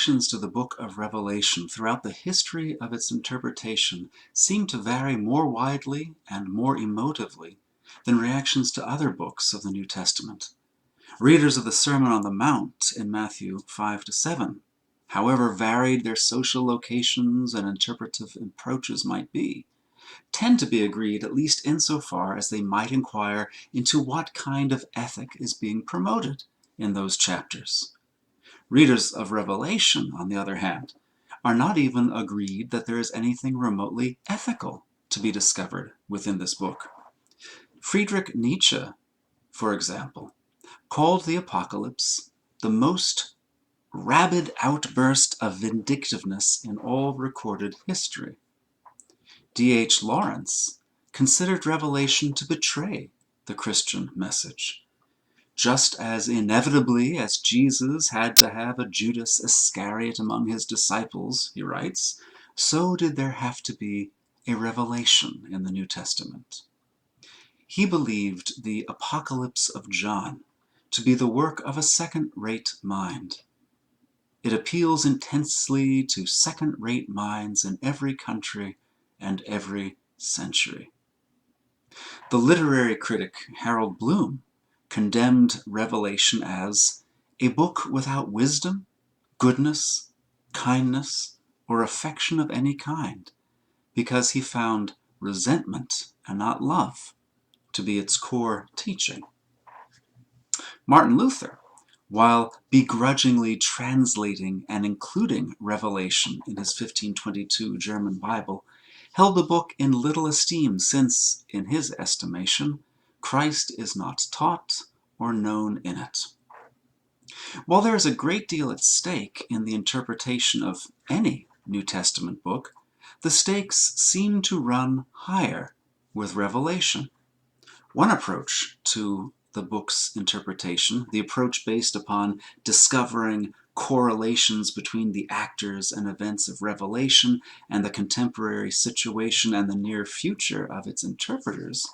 reactions to the book of Revelation throughout the history of its interpretation seem to vary more widely and more emotively than reactions to other books of the New Testament. Readers of the Sermon on the Mount in Matthew 5 to 7, however varied their social locations and interpretive approaches might be, tend to be agreed at least insofar as they might inquire into what kind of ethic is being promoted in those chapters. Readers of Revelation, on the other hand, are not even agreed that there is anything remotely ethical to be discovered within this book. Friedrich Nietzsche, for example, called the Apocalypse the most rabid outburst of vindictiveness in all recorded history. D.H. Lawrence considered Revelation to betray the Christian message. Just as inevitably as Jesus had to have a Judas Iscariot among his disciples, he writes, so did there have to be a revelation in the New Testament. He believed the Apocalypse of John to be the work of a second-rate mind. It appeals intensely to second-rate minds in every country and every century. The literary critic Harold Bloom condemned Revelation as a book without wisdom, goodness, kindness, or affection of any kind, because he found resentment and not love to be its core teaching. Martin Luther, while begrudgingly translating and including Revelation in his 1522 German Bible, held the book in little esteem since, in his estimation, Christ is not taught or known in it. While there is a great deal at stake in the interpretation of any New Testament book, the stakes seem to run higher with Revelation. One approach to the book's interpretation, the approach based upon discovering correlations between the actors and events of Revelation and the contemporary situation and the near future of its interpreters,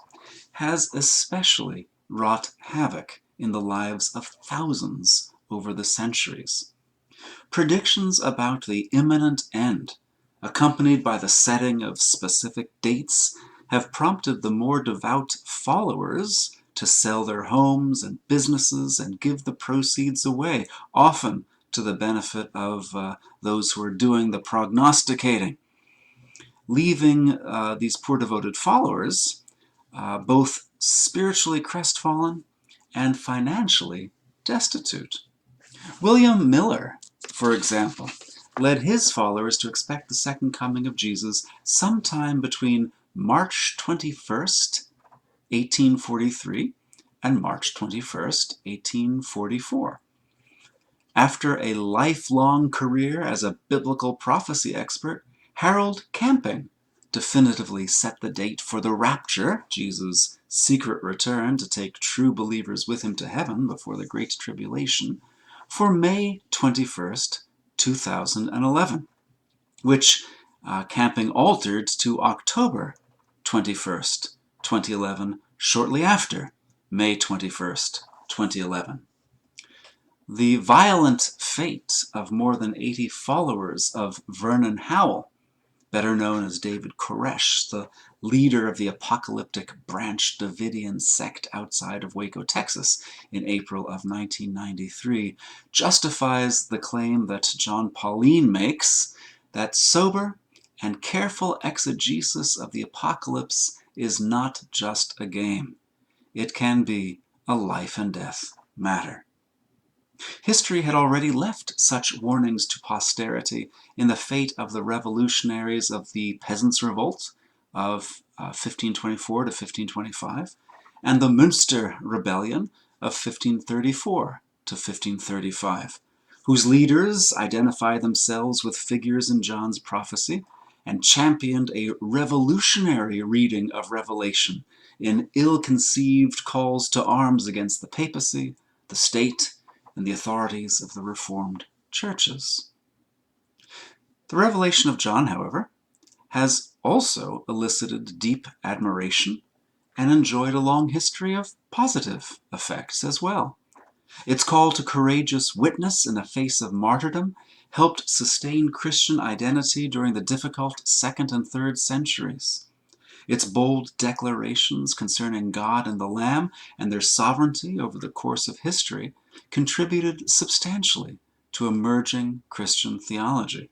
has especially wrought havoc in the lives of thousands over the centuries. Predictions about the imminent end, accompanied by the setting of specific dates, have prompted the more devout followers to sell their homes and businesses and give the proceeds away, often to the benefit of those who are doing the prognosticating, leaving these poor devoted followers both spiritually crestfallen and financially destitute. William Miller, for example, led his followers to expect the second coming of Jesus sometime between March 21st, 1843, and March 21st, 1844. After a lifelong career as a biblical prophecy expert, Harold Camping definitively set the date for the rapture, Jesus' secret return to take true believers with him to heaven before the Great Tribulation, for May 21st, 2011, which Camping altered to October 21st, 2011, shortly after May 21st, 2011. The violent fate of more than 80 followers of Vernon Howell, better known as David Koresh, the leader of the apocalyptic Branch Davidian sect outside of Waco, Texas, in April of 1993, justifies the claim that John Pauline makes that sober and careful exegesis of the apocalypse is not just a game. It can be a life and death matter. History had already left such warnings to posterity in the fate of the revolutionaries of the Peasants' Revolt of 1524 to 1525, and the Münster Rebellion of 1534 to 1535, whose leaders identified themselves with figures in John's prophecy and championed a revolutionary reading of Revelation in ill-conceived calls to arms against the papacy, the state, and the authorities of the Reformed churches. The Revelation of John, however, has also elicited deep admiration and enjoyed a long history of positive effects as well. Its call to courageous witness in the face of martyrdom helped sustain Christian identity during the difficult 2nd and 3rd centuries. Its bold declarations concerning God and the Lamb and their sovereignty over the course of history contributed substantially to emerging Christian theology.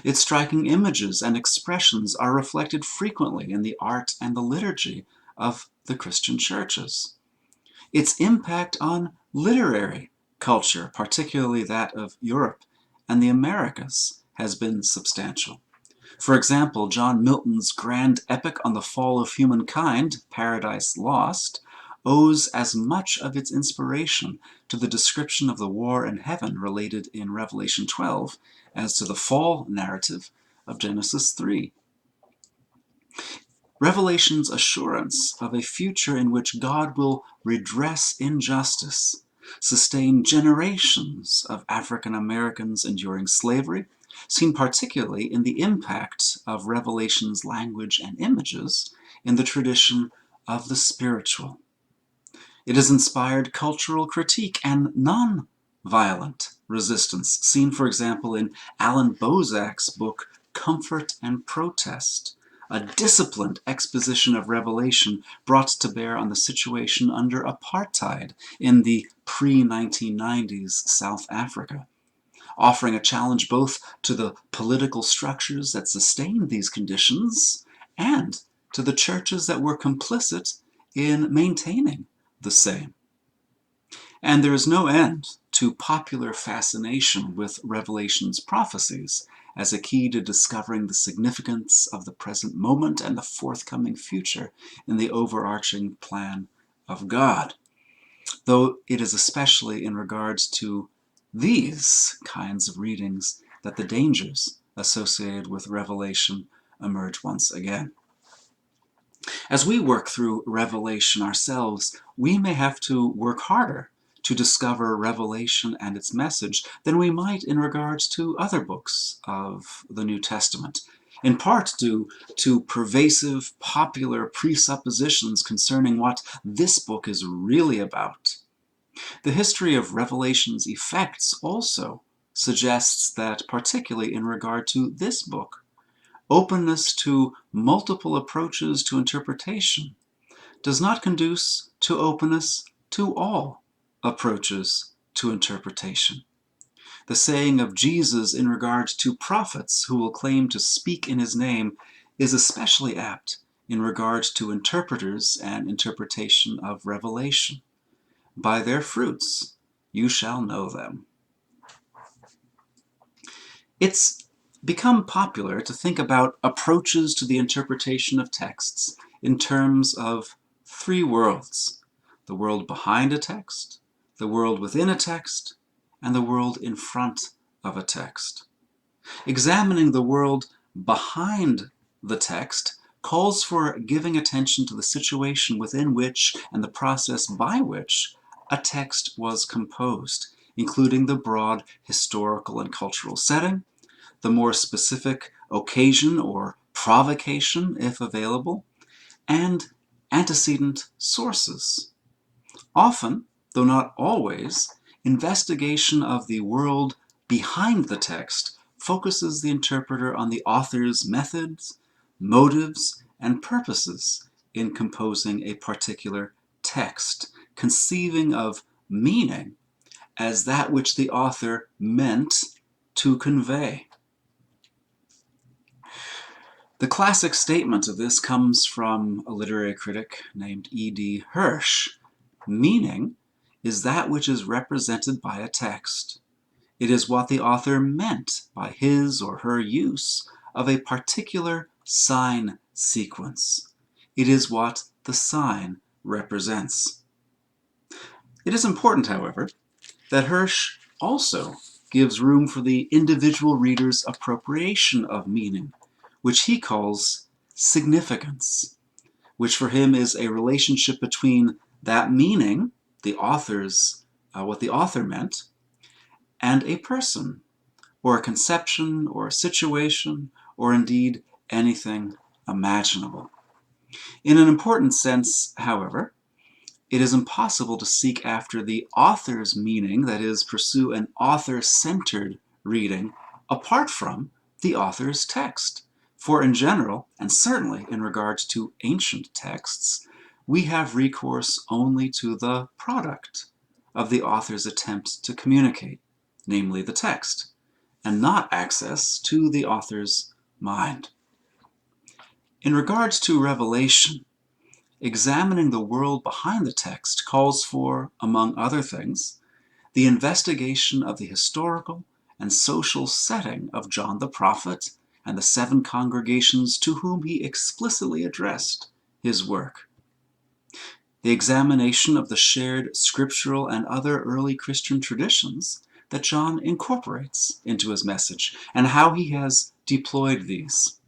Its striking images and expressions are reflected frequently in the art and the liturgy of the Christian churches. Its impact on literary culture, particularly that of Europe and the Americas, has been substantial. For example, John Milton's grand epic on the fall of humankind, Paradise Lost, owes as much of its inspiration to the description of the war in heaven related in Revelation 12 as to the fall narrative of Genesis 3. Revelation's assurance of a future in which God will redress injustice, sustain generations of African Americans enduring slavery, seen particularly in the impact of Revelation's language and images in the tradition of the spiritual. It has inspired cultural critique and non-violent resistance, seen, for example, in Alan Bozak's book Comfort and Protest, a disciplined exposition of Revelation brought to bear on the situation under apartheid in the pre-1990s South Africa, offering a challenge both to the political structures that sustained these conditions and to the churches that were complicit in maintaining the same. And there is no end to popular fascination with Revelation's prophecies as a key to discovering the significance of the present moment and the forthcoming future in the overarching plan of God. Though it is especially in regards to these kinds of readings that the dangers associated with Revelation emerge once again. As we work through Revelation ourselves, we may have to work harder to discover Revelation and its message than we might in regards to other books of the New Testament, in part due to pervasive popular presuppositions concerning what this book is really about. The history of Revelation's effects also suggests that, particularly in regard to this book, openness to multiple approaches to interpretation does not conduce to openness to all approaches to interpretation. The saying of Jesus in regard to prophets who will claim to speak in his name is especially apt in regard to interpreters and interpretation of Revelation. By their fruits you shall know them. It's become popular to think about approaches to the interpretation of texts in terms of three worlds: the world behind a text, the world within a text, and the world in front of a text. Examining the world behind the text calls for giving attention to the situation within which and the process by which a text was composed, including the broad historical and cultural setting, the more specific occasion or provocation, if available, and antecedent sources. Often, though not always, investigation of the world behind the text focuses the interpreter on the author's methods, motives, and purposes in composing a particular text, conceiving of meaning as that which the author meant to convey. The classic statement of this comes from a literary critic named E.D. Hirsch. Meaning is that which is represented by a text. It is what the author meant by his or her use of a particular sign sequence. It is what the sign represents. It is important, however, that Hirsch also gives room for the individual reader's appropriation of meaning, which he calls significance, which for him is a relationship between that meaning, the author's, what the author meant, and a person, or a conception, or a situation, or indeed anything imaginable. In an important sense, however, it is impossible to seek after the author's meaning, that is, pursue an author-centered reading apart from the author's text. For in general, and certainly in regards to ancient texts, we have recourse only to the product of the author's attempt to communicate, namely the text, and not access to the author's mind. In regards to revelation, examining the world behind the text calls for, among other things, the investigation of the historical and social setting of John the Prophet and the 7 congregations to whom he explicitly addressed his work. The examination of the shared scriptural and other early Christian traditions that John incorporates into his message, and how he has deployed these.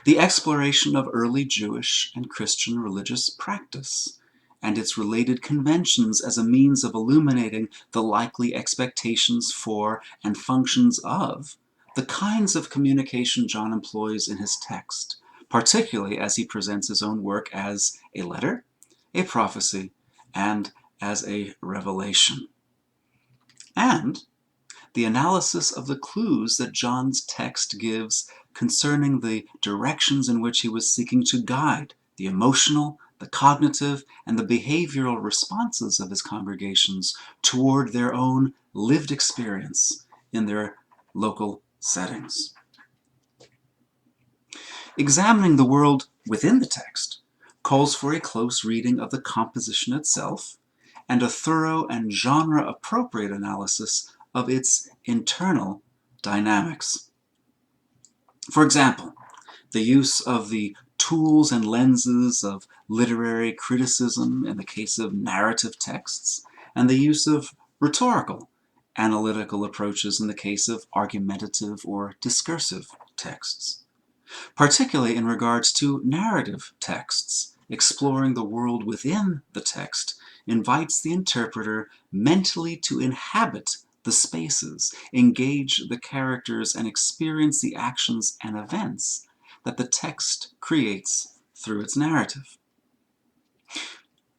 The exploration of early Jewish and Christian religious practice, and its related conventions as a means of illuminating the likely expectations for and functions of the kinds of communication John employs in his text, particularly as he presents his own work as a letter, a prophecy, and as a revelation. And the analysis of the clues that John's text gives concerning the directions in which he was seeking to guide the emotional, the cognitive, and the behavioral responses of his congregations toward their own lived experience in their local settings. Examining the world within the text calls for a close reading of the composition itself and a thorough and genre-appropriate analysis of its internal dynamics. For example, the use of the tools and lenses of literary criticism in the case of narrative texts, and the use of rhetorical, analytical approaches in the case of argumentative or discursive texts. Particularly in regards to narrative texts, exploring the world within the text invites the interpreter mentally to inhabit the spaces, engage the characters, and experience the actions and events that the text creates through its narrative.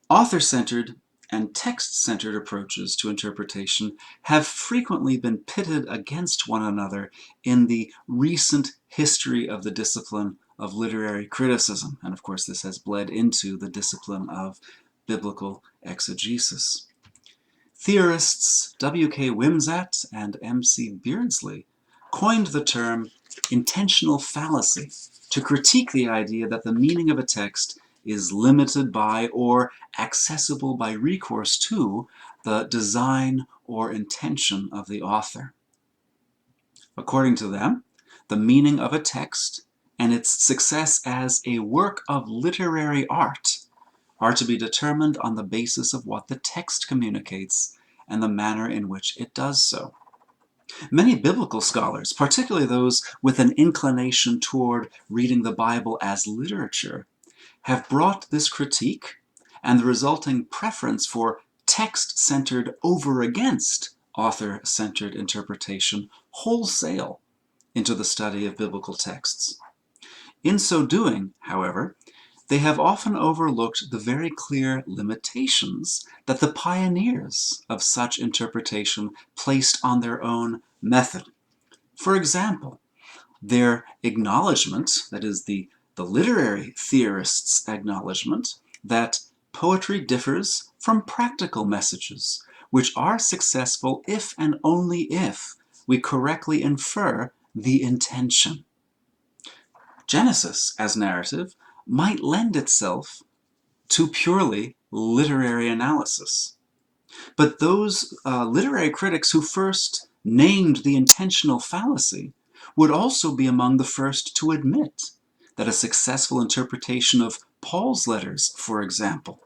Author-centered and text-centered approaches to interpretation have frequently been pitted against one another in the recent history of the discipline of literary criticism, and of course this has bled into the discipline of biblical exegesis. Theorists W.K. Wimsatt and M.C. Beardsley coined the term intentional fallacy to critique the idea that the meaning of a text is limited by or accessible by recourse to the design or intention of the author. According to them, the meaning of a text and its success as a work of literary art are to be determined on the basis of what the text communicates and the manner in which it does so. Many biblical scholars, particularly those with an inclination toward reading the Bible as literature, have brought this critique and the resulting preference for text-centered over against author-centered interpretation wholesale into the study of biblical texts. In so doing, however, they have often overlooked the very clear limitations that the pioneers of such interpretation placed on their own method. For example, their acknowledgement, that is, the literary theorists' acknowledgement, that poetry differs from practical messages, which are successful if and only if we correctly infer the intention. Genesis, as narrative, might lend itself to purely literary analysis. But those literary critics who first named the intentional fallacy would also be among the first to admit that a successful interpretation of Paul's letters, for example,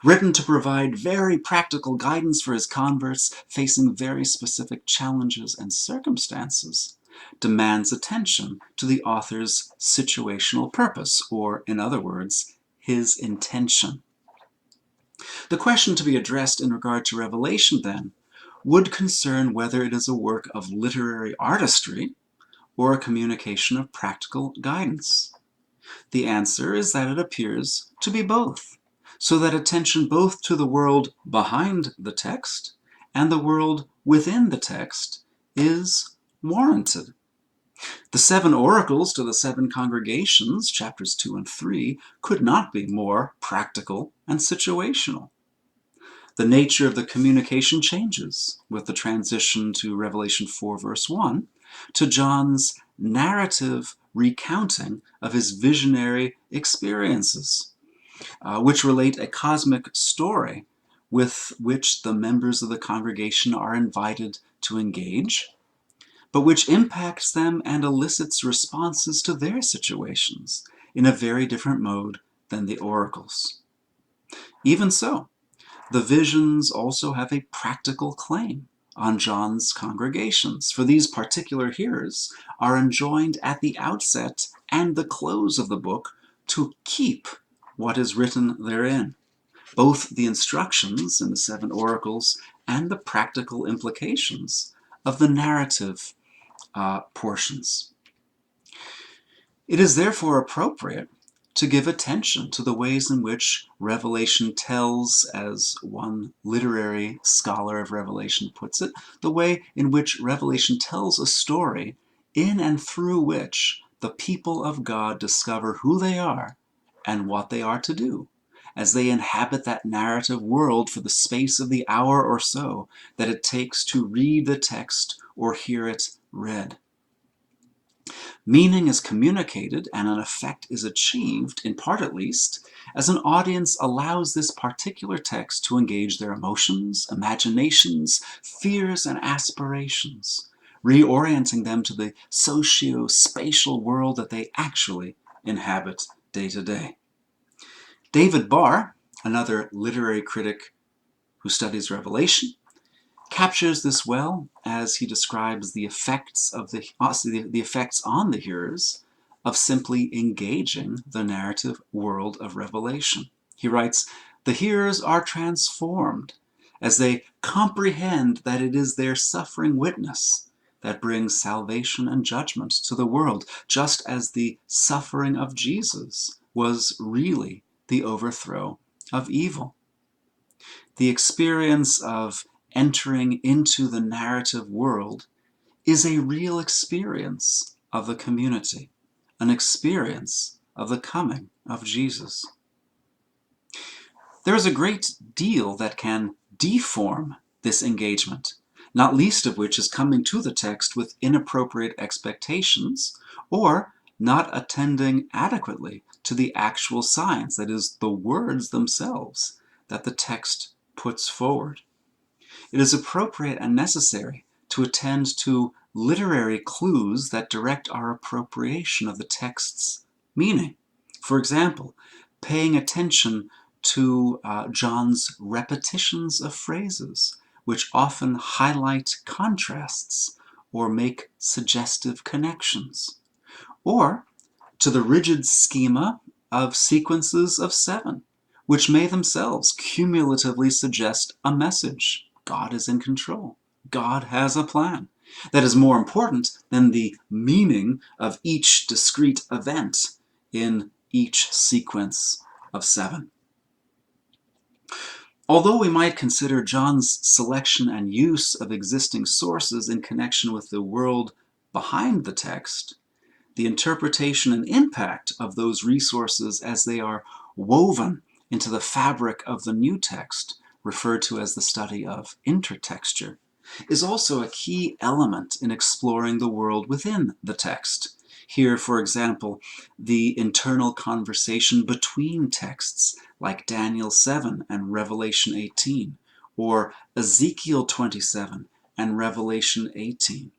written to provide very practical guidance for his converts facing very specific challenges and circumstances, demands attention to the author's situational purpose, or, in other words, his intention. The question to be addressed in regard to Revelation, then, would concern whether it is a work of literary artistry or a communication of practical guidance. The answer is that it appears to be both, so that attention both to the world behind the text and the world within the text is warranted. The 7 oracles to the 7 congregations, chapters 2 and 3, could not be more practical and situational. The nature of the communication changes with the transition to Revelation 4 verse 1 to John's narrative recounting of his visionary experiences, which relate a cosmic story with which the members of the congregation are invited to engage, but which impacts them and elicits responses to their situations in a very different mode than the oracles. Even so, the visions also have a practical claim on John's congregations, for these particular hearers are enjoined at the outset and the close of the book to keep what is written therein, both the instructions in the 7 oracles and the practical implications of the narrative portions. It is therefore appropriate to give attention to the ways in which Revelation tells, as one literary scholar of Revelation puts it, the way in which Revelation tells a story in and through which the people of God discover who they are and what they are to do, as they inhabit that narrative world for the space of the hour or so that it takes to read the text or hear it read. Meaning is communicated and an effect is achieved, in part at least, as an audience allows this particular text to engage their emotions, imaginations, fears, and aspirations, reorienting them to the socio-spatial world that they actually inhabit day to day. David Barr, another literary critic who studies Revelation, captures this well as he describes the effects of the effects on the hearers of simply engaging the narrative world of Revelation. He writes, "The hearers are transformed as they comprehend that it is their suffering witness that brings salvation and judgment to the world, just as the suffering of Jesus was really the overthrow of evil." The experience of entering into the narrative world is a real experience of the community, an experience of the coming of Jesus. There is a great deal that can deform this engagement, not least of which is coming to the text with inappropriate expectations or not attending adequately to the actual signs, that is, the words themselves that the text puts forward. It is appropriate and necessary to attend to literary clues that direct our appropriation of the text's meaning. For example, paying attention to John's repetitions of phrases, which often highlight contrasts or make suggestive connections, or to the rigid schema of sequences of 7, which may themselves cumulatively suggest a message. God is in control. God has a plan. That is more important than the meaning of each discrete event in each sequence of 7. Although we might consider John's selection and use of existing sources in connection with the world behind the text, the interpretation and impact of those resources as they are woven into the fabric of the new text, referred to as the study of intertexture, is also a key element in exploring the world within the text. Here, for example, the internal conversation between texts like Daniel 7 and Revelation 18, or Ezekiel 27 and Revelation 18.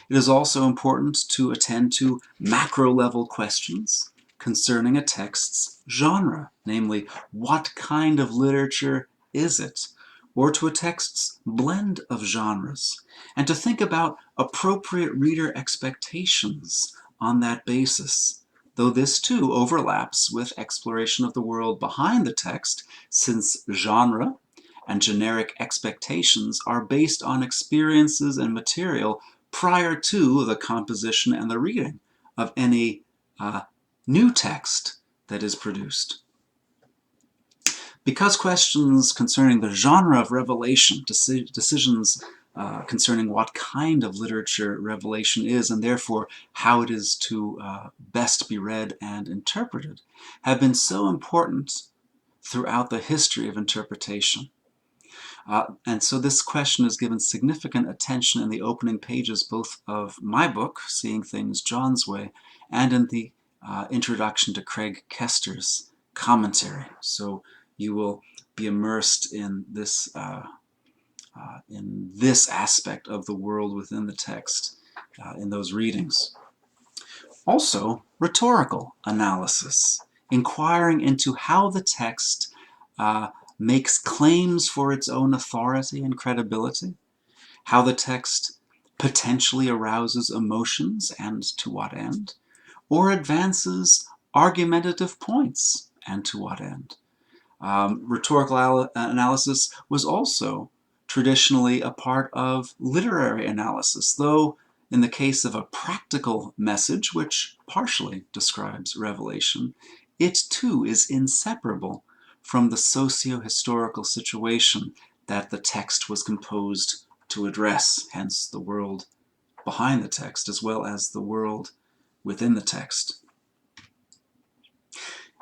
It is also important to attend to macro-level questions concerning a text's genre, namely, what kind of literature is it? Or to a text's blend of genres, and to think about appropriate reader expectations on that basis, though this too overlaps with exploration of the world behind the text, since genre and generic expectations are based on experiences and material prior to the composition and the reading of any new text that is produced. Because questions concerning the genre of revelation, decisions concerning what kind of literature Revelation is, and therefore how it is to best be read and interpreted, have been so important throughout the history of interpretation. And so this question is given significant attention in the opening pages both of my book, Seeing Things John's Way, and in the introduction to Craig Koester's commentary. So you will be immersed in this aspect of the world within the text in those readings. Also, rhetorical analysis, inquiring into how the text makes claims for its own authority and credibility, how the text potentially arouses emotions and to what end, or advances argumentative points and to what end. Rhetorical analysis was also traditionally a part of literary analysis, though in the case of a practical message, which partially describes Revelation, it too is inseparable from the socio-historical situation that the text was composed to address, hence the world behind the text as well as the world within the text.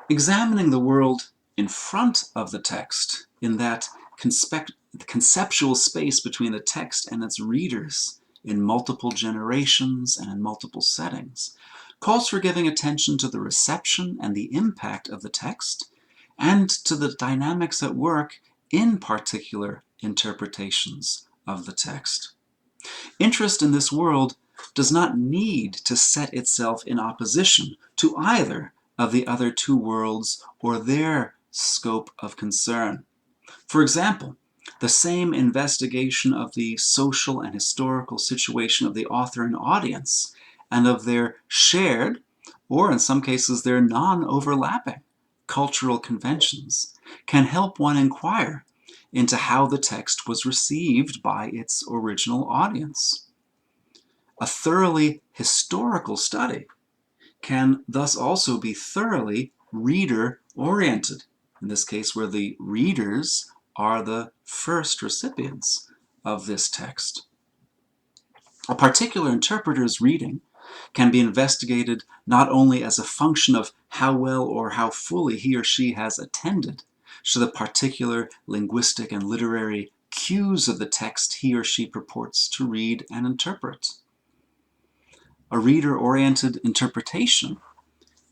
Examining the world in front of the text, in that conceptual space between the text and its readers in multiple generations and in multiple settings, calls for giving attention to the reception and the impact of the text and to the dynamics at work in particular interpretations of the text. Interest in this world does not need to set itself in opposition to either of the other two worlds or their scope of concern. For example, the same investigation of the social and historical situation of the author and audience and of their shared, or in some cases their non-overlapping, cultural conventions can help one inquire into how the text was received by its original audience. A thoroughly historical study can thus also be thoroughly reader-oriented, in this case where the readers are the first recipients of this text. A particular interpreter's reading can be investigated not only as a function of how well or how fully he or she has attended to the particular linguistic and literary cues of the text he or she purports to read and interpret. A reader-oriented interpretation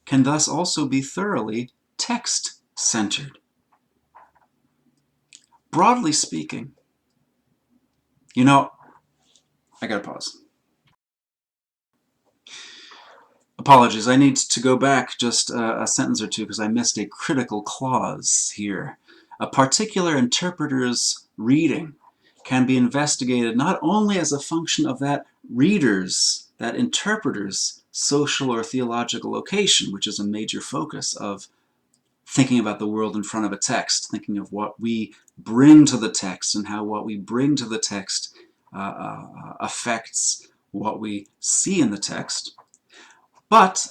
can thus also be thoroughly text-centered. Broadly speaking, I gotta pause. Apologies, I need to go back just a sentence or two because I missed a critical clause here. A particular interpreter's reading can be investigated not only as a function of that reader's, that interpreter's social or theological location, which is a major focus of thinking about the world in front of a text, thinking of what we bring to the text and how what we bring to the text affects what we see in the text. But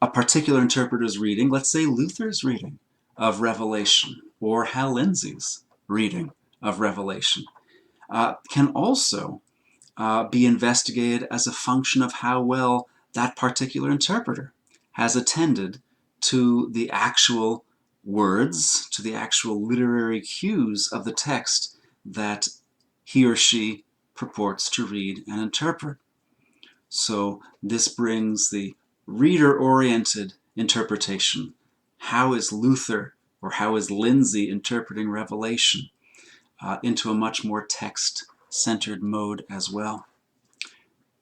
a particular interpreter's reading, let's say Luther's reading of Revelation or Hal Lindsey's reading of Revelation, can also be investigated as a function of how well that particular interpreter has attended to the actual words, to the actual literary cues of the text that he or she purports to read and interpret. So this brings the reader-oriented interpretation. How is Luther or how is Lindsey interpreting Revelation into a much more text-centered mode as well?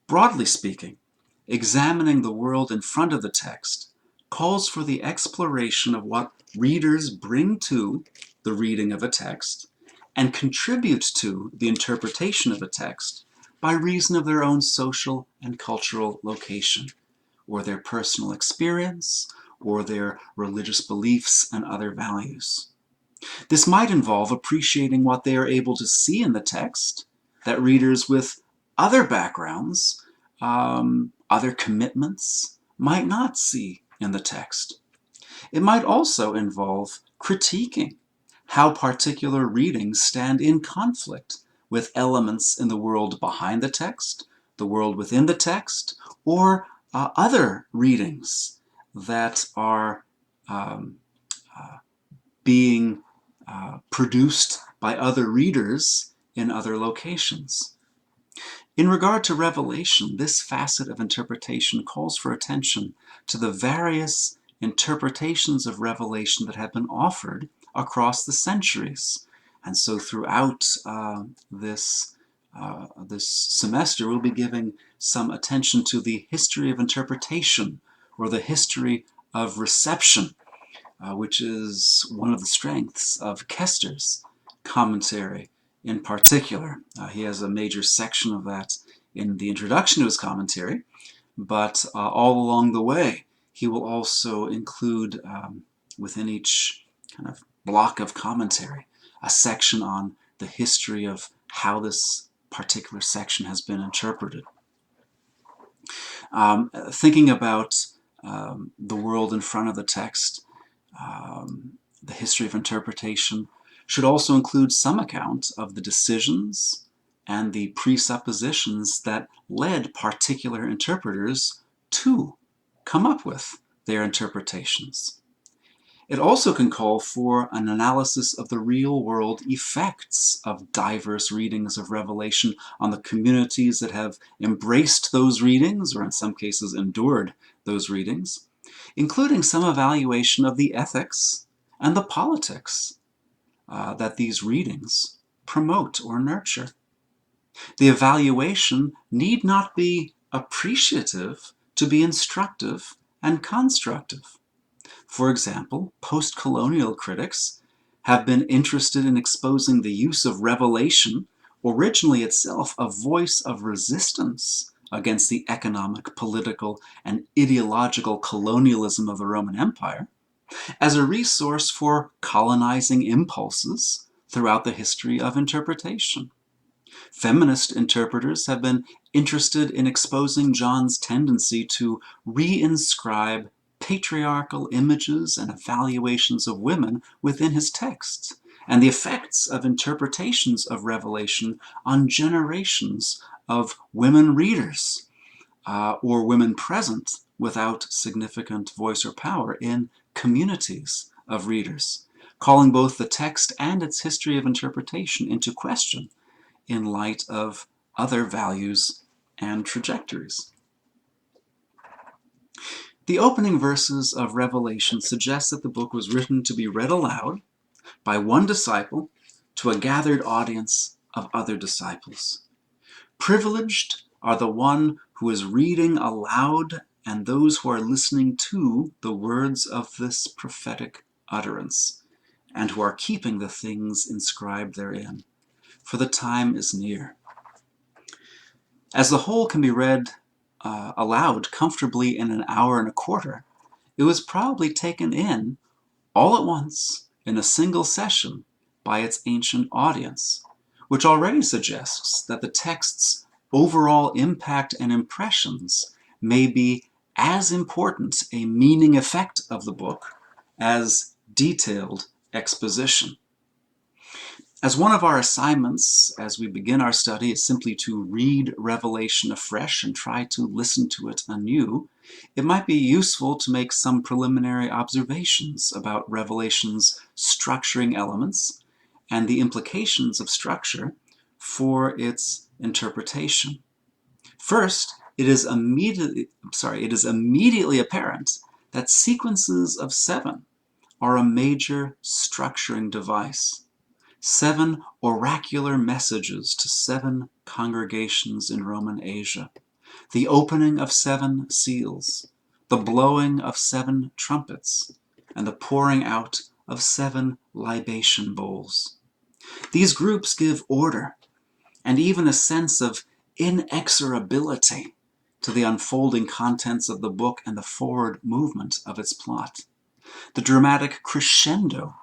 Broadly speaking, examining the world in front of the text calls for the exploration of what readers bring to the reading of a text and contribute to the interpretation of a text by reason of their own social and cultural location, or their personal experience, or their religious beliefs and other values. This might involve appreciating what they are able to see in the text that readers with other backgrounds, other commitments, might not see in the text. It might also involve critiquing how particular readings stand in conflict with elements in the world behind the text, the world within the text, or other readings that are being produced by other readers in other locations. In regard to Revelation, this facet of interpretation calls for attention to the various interpretations of Revelation that have been offered across the centuries. And so throughout this semester, we'll be giving some attention to the history of interpretation, or the history of reception, which is one of the strengths of Koester's commentary in particular. He has a major section of that in the introduction to his commentary, but all along the way he will also include within each kind of block of commentary a section on the history of how this particular section has been interpreted. Thinking about the world in front of the text, the history of interpretation should also include some account of the decisions and the presuppositions that led particular interpreters to come up with their interpretations. It also can call for an analysis of the real-world effects of diverse readings of Revelation on the communities that have embraced those readings, or in some cases endured those readings, including some evaluation of the ethics and the politics that these readings promote or nurture. The evaluation need not be appreciative to be instructive and constructive. For example, post-colonial critics have been interested in exposing the use of Revelation, originally itself a voice of resistance against the economic, political, and ideological colonialism of the Roman Empire, as a resource for colonizing impulses throughout the history of interpretation. Feminist interpreters have been interested in exposing John's tendency to reinscribe patriarchal images and evaluations of women within his texts, and the effects of interpretations of Revelation on generations of women readers, or women present without significant voice or power in communities of readers, calling both the text and its history of interpretation into question in light of other values and trajectories. The opening verses of Revelation suggest that the book was written to be read aloud by one disciple to a gathered audience of other disciples. Privileged are the one who is reading aloud and those who are listening to the words of this prophetic utterance, and who are keeping the things inscribed therein, for the time is near. As the whole can be read aloud comfortably in an hour and a quarter, it was probably taken in all at once in a single session by its ancient audience, which already suggests that the text's overall impact and impressions may be as important a meaning effect of the book as detailed exposition. As one of our assignments as we begin our study is simply to read Revelation afresh and try to listen to it anew, it might be useful to make some preliminary observations about Revelation's structuring elements and the implications of structure for its interpretation. First, it is immediately apparent that sequences of 7 are a major structuring device. 7 oracular messages to 7 congregations in Roman Asia, the opening of 7 seals, the blowing of 7 trumpets, and the pouring out of 7 libation bowls. These groups give order and even a sense of inexorability to the unfolding contents of the book and the forward movement of its plot. The dramatic crescendo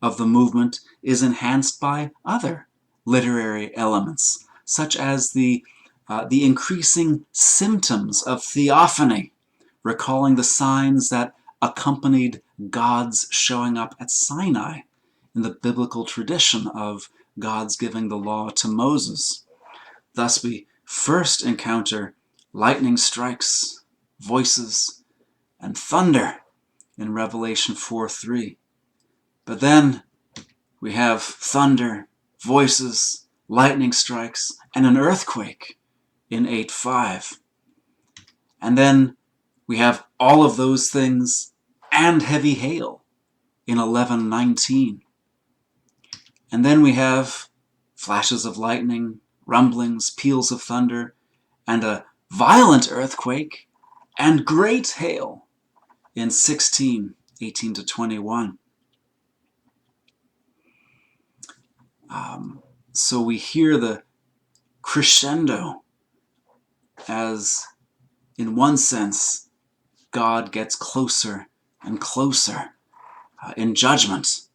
of the movement is enhanced by other literary elements, such as the increasing symptoms of theophany, recalling the signs that accompanied God's showing up at Sinai in the biblical tradition of God's giving the law to Moses. Thus we first encounter lightning strikes, voices, and thunder in Revelation 4:3. But then we have thunder, voices, lightning strikes, and an earthquake in 8:5. And then we have all of those things and heavy hail in 11:19. And then we have flashes of lightning, rumblings, peals of thunder, and a violent earthquake and great hail in 16:18-21. So we hear the crescendo as, in one sense, God gets closer and closer in judgment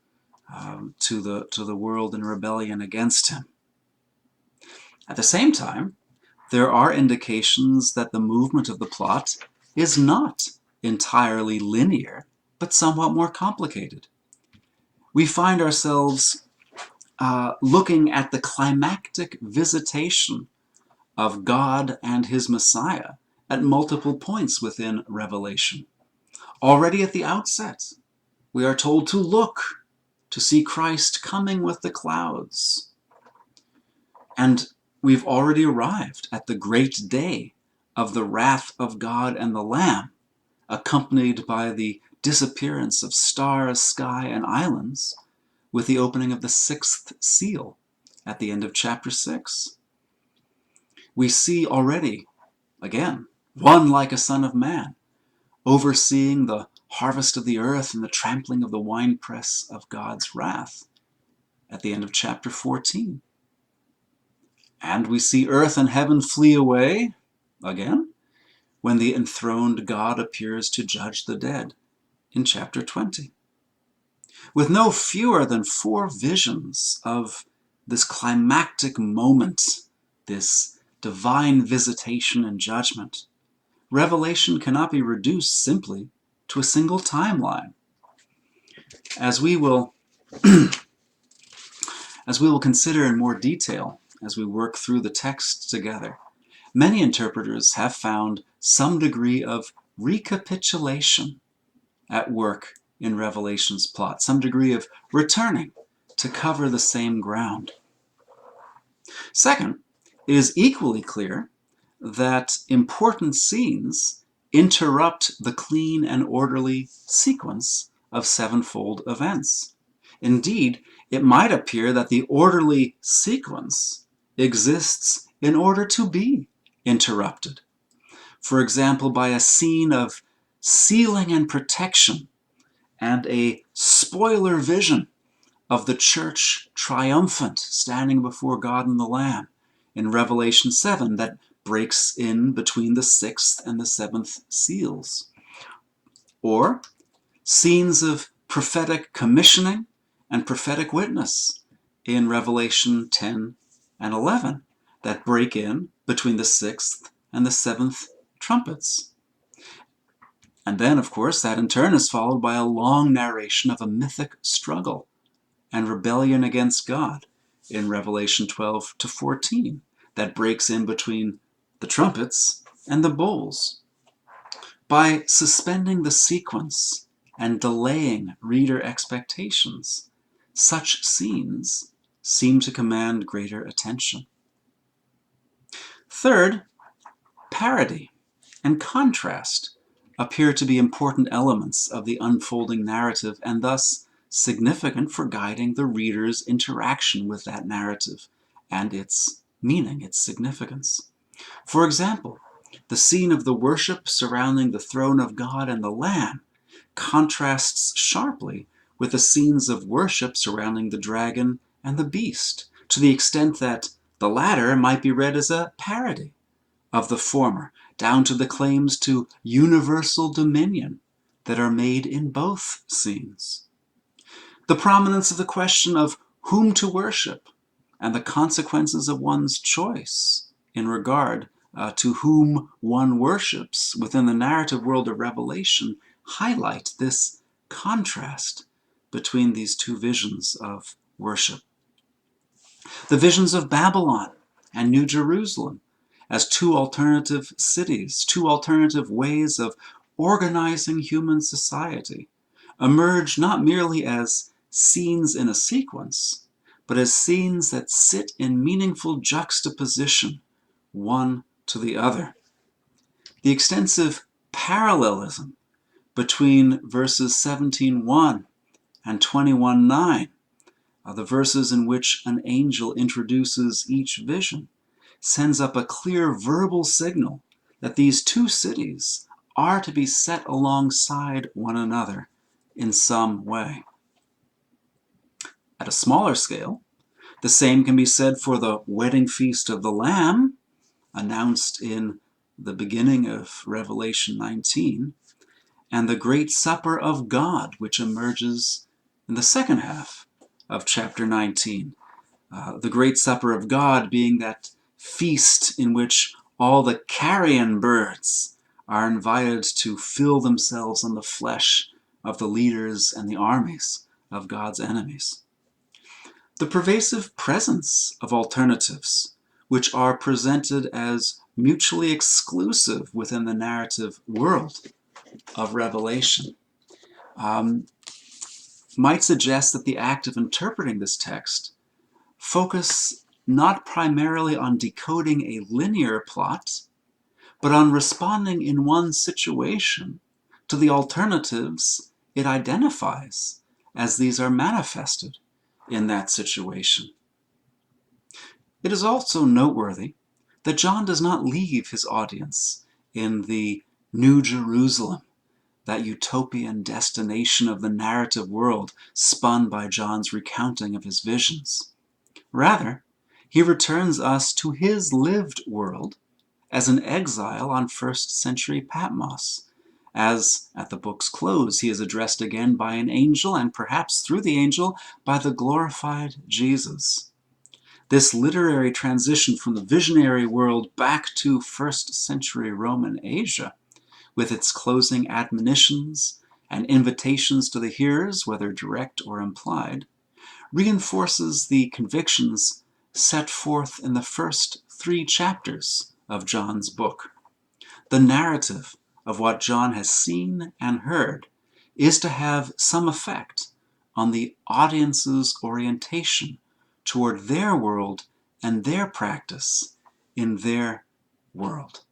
to the world in rebellion against him. At the same time, there are indications that the movement of the plot is not entirely linear, but somewhat more complicated. We find ourselves looking at the climactic visitation of God and his Messiah at multiple points within Revelation. Already at the outset, we are told to look to see Christ coming with the clouds. And we've already arrived at the great day of the wrath of God and the Lamb, accompanied by the disappearance of stars, sky, and islands, with the opening of the 6th seal at the end of chapter 6. We see already, again, one like a son of man, overseeing the harvest of the earth and the trampling of the winepress of God's wrath at the end of chapter 14. And we see earth and heaven flee away, again, when the enthroned God appears to judge the dead in chapter 20. With no fewer than 4 visions of this climactic moment, this divine visitation and judgment, Revelation cannot be reduced simply to a single timeline. As we will consider in more detail as we work through the text together, many interpreters have found some degree of recapitulation at work in Revelation's plot, some degree of returning to cover the same ground. Second, it is equally clear that important scenes interrupt the clean and orderly sequence of sevenfold events. Indeed, it might appear that the orderly sequence exists in order to be interrupted. For example, by a scene of sealing and protection and a spoiler vision of the church triumphant standing before God and the Lamb in Revelation 7 that breaks in between the 6th and the 7th seals. Or scenes of prophetic commissioning and prophetic witness in Revelation 10 and 11 that break in between the 6th and the 7th trumpets. And then, of course, that in turn is followed by a long narration of a mythic struggle and rebellion against God in Revelation 12 to 14 that breaks in between the trumpets and the bowls. By suspending the sequence and delaying reader expectations, such scenes seem to command greater attention. Third, parody and contrast appear to be important elements of the unfolding narrative and thus significant for guiding the reader's interaction with that narrative and its meaning, its significance. For example, the scene of the worship surrounding the throne of God and the Lamb contrasts sharply with the scenes of worship surrounding the dragon and the beast, to the extent that the latter might be read as a parody of the former, down to the claims to universal dominion that are made in both scenes. The prominence of the question of whom to worship and the consequences of one's choice in regard to whom one worships within the narrative world of Revelation highlight this contrast between these two visions of worship. The visions of Babylon and New Jerusalem as two alternative cities, two alternative ways of organizing human society, emerge not merely as scenes in a sequence, but as scenes that sit in meaningful juxtaposition, one to the other. The extensive parallelism between verses 17:1 and 21:9, the verses in which an angel introduces each vision, sends up a clear verbal signal that these two cities are to be set alongside one another in some way. At a smaller scale, the same can be said for the wedding feast of the Lamb, announced in the beginning of Revelation 19, and the great supper of God, which emerges in the second half of chapter 19. The great supper of God being that feast in which all the carrion birds are invited to fill themselves on the flesh of the leaders and the armies of God's enemies. The pervasive presence of alternatives, which are presented as mutually exclusive within the narrative world of Revelation, might suggest that the act of interpreting this text focus not primarily on decoding a linear plot, but on responding in one situation to the alternatives it identifies as these are manifested in that situation. It is also noteworthy that John does not leave his audience in the New Jerusalem, that utopian destination of the narrative world spun by John's recounting of his visions. Rather, he returns us to his lived world as an exile on first-century Patmos, as at the book's close he is addressed again by an angel, and perhaps through the angel by the glorified Jesus. This literary transition from the visionary world back to first-century Roman Asia, with its closing admonitions and invitations to the hearers, whether direct or implied, reinforces the convictions set forth in the first 3 chapters of John's book. The narrative of what John has seen and heard is to have some effect on the audience's orientation toward their world and their practice in their world.